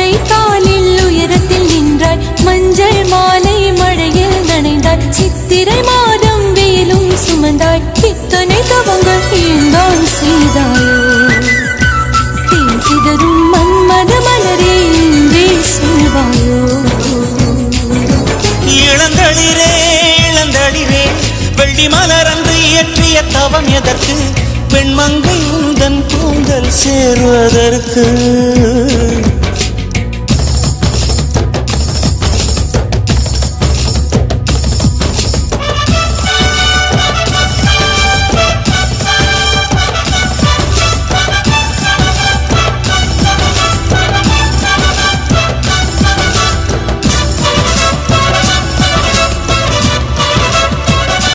முல்லை காலில் உயரத்தில் நின்றாய், மஞ்சள் மாலை மழையில் நனைந்தாய், சித்திரை மாதம் வெயிலும் சுமந்தாய், இத்தனை தவங்கள் ஏந்தான் செய்தாயோ? தேன் சிதறும் மன்மத மலரே இன்றே சொல்வாயோ? இளந்தளிரே இளந்தளிரே வெள்ளி மலர் அன்று இயற்றிய தவம் எதற்கு? பெண்மங்கை உந்தன் கூந்தல் சேர்வதற்கு.